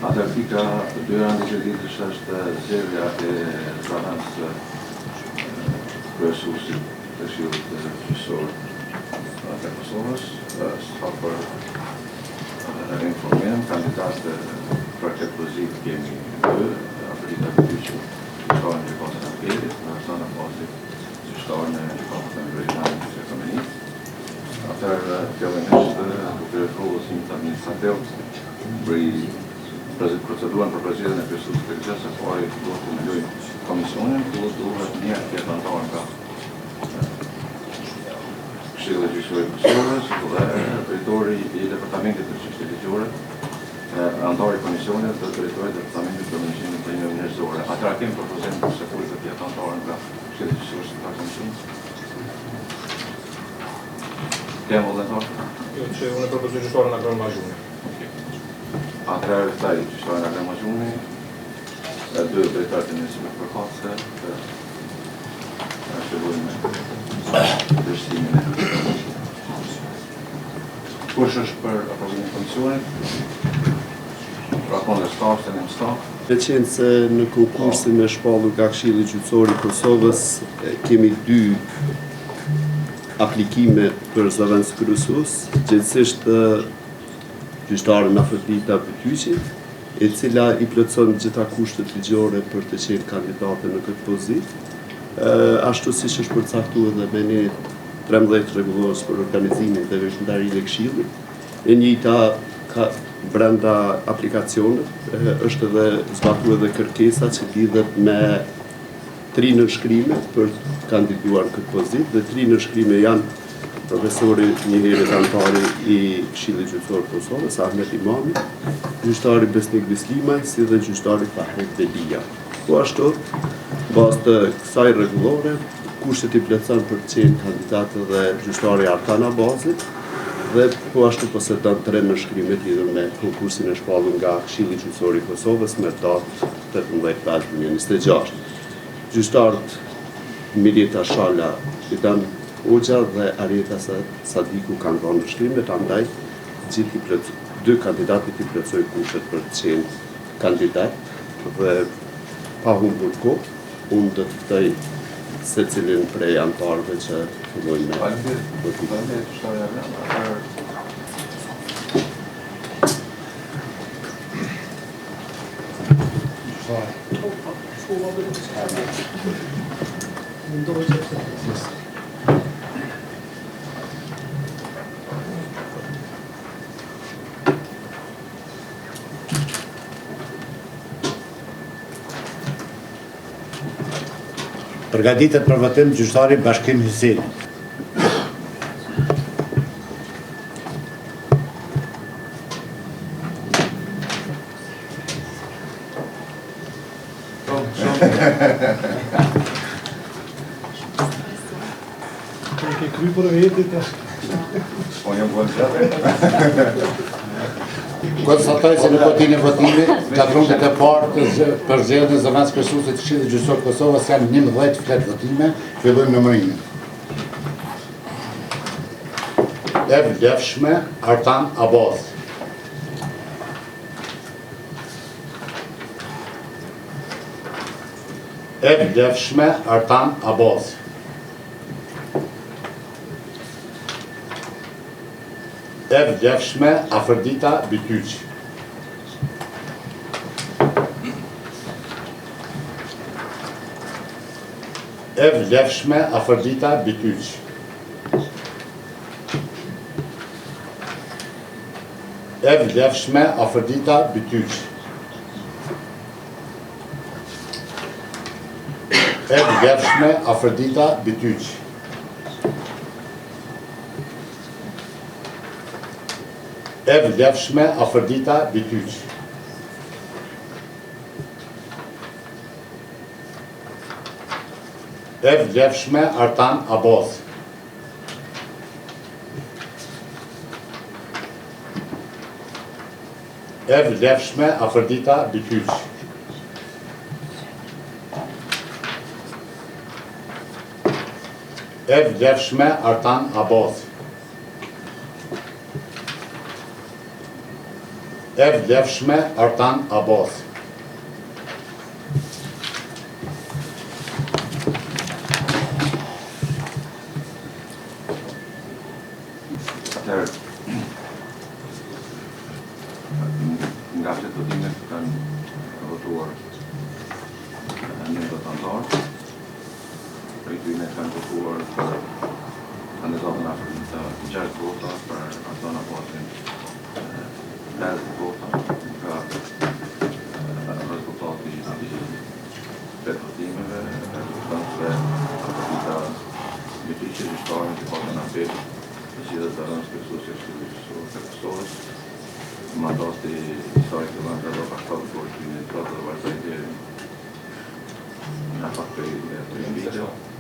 Atër pika 2 ditësh është zgjedhja e zanës kryesuesit të Këshillit Gjyqësor të Kosovës, sa për informim, kandidatë për këtë pozitë kemi 2, Afrika Bytyqi, gjyqtarën e gjykatës së Apellit, dhe Zana Pasi, gjyqtarën e gjykatës së Mbretërisë së Ekonomisë. Atër fillimisht duke provocimit administrativ për procedurën për përzgjedhjen e kryesuesit të këtij safari duhet të ndalojmë komisionin, ku duhet një tjetër antar nga Këshilli Gjyqësor i Kosovës dhe drejtori i Departamentit të Çështjeve Ligjore, antari i komisionit dhe drejtori i Departamentit të Menaxhimit të Punëve Njerëzore. Ata kemi propozim se kush do të jetë antar nga Këshilli Gjyqësor të Komisionit. Kemë vëllëntar? Jo, që unë e propozoj gjyqtarën Agron Mazhuni. Atëherë taj gjyqtarën Agron Mazhuni, 2 drejtarë të njësime përkatëse, fillojmë me vështrimin e kush është për aprovimin e komisionit? Rakon dhe stafë, se në stafë. Me qenë se në konkursin e shpallur nga Këshilli Gjyqësor i Kosovës kemi 2 aplikime për zëvendës kryesues, gjithsesi gjyqtarën Afrodita Bytyqi, e cila i plotson gjitha kushtet ligjore për të qenë kandidate në këtë pozitë. Ashtu siç është përcaktuar edhe me një 13 rregullues për organizimin dhe veprimtarinë e Këshillit. E njëjta ka brenda aplikacionit është edhe zbatuar edhe kërkesa që lidhet me 3 nënshkrime për kandiduar në këtë pozitë, dhe 3 nënshkrime janë profesori njëherët antari i Këshillit Gjyqësor të Kosovës, Ahmet Imami, gjyqtari Besnik Bislimaj, si dhe gjyqtari Fahret Delia. Po ashtu, bazë të kësaj rregullore, kushtet i plotson për të qenë kandidatë dhe gjyqtari Artan Abazi, dhe po ashtu posedon 3 nënshkrime lidhur me konkursin e shpallur nga Këshilli Gjyqësor i Kosovës me datë 18/2026. Gjyqtarët Mirjeta Shala, Fidan Hoxha dhe Arjeta Sadiku kanë dhënë nënshkrimet, andaj 2 kandidatit i plotësojnë kushtet për të qenë kandidat, dhe pa humbur kohë, unë do të ftoj secilin prej antarëve që fillojnë me votimin. Përgatitet për votim gjyqtari Bashkim Hyseni. Konstatoj se në botinë e votimit, çadrundet e parë për zgjedhjen e zëvendës kryesuese të Këshillit Gjyqësor të Kosovës janë 11 flet votime, fillojmë numërimin. E vlefshme Artan Abazi. E vlefshme Artan Abazi. E vlefshme Afrodita Bytyqi. E vlefshme Afrodita Bytyqi. E vlefshme Afrodita Bytyqi. E vlefshme Afrodita Bytyqi. E vlefshme Afrodita Bytyqi. E vlefshme Artan Abazi. E vlefshme Afrodita Bytyqi. E vlefshme Artan Abazi. e vlefshme Artan Abasi. Atëherë, nga flet votimet kanë votuar një votantar, prej tyre kanë votuar për kandidatën Afrita 6 vota, për Artan Abasin 50 vota, nga rezultati i 5 votimeve, rezulton se Afrita Mitiqi gjyqtarin që patën apel, të cilët të rënë shpesuesja të Kosovës, mandati i saj të vënë të do pashtat për të një të vazhdojnë në pak për një video.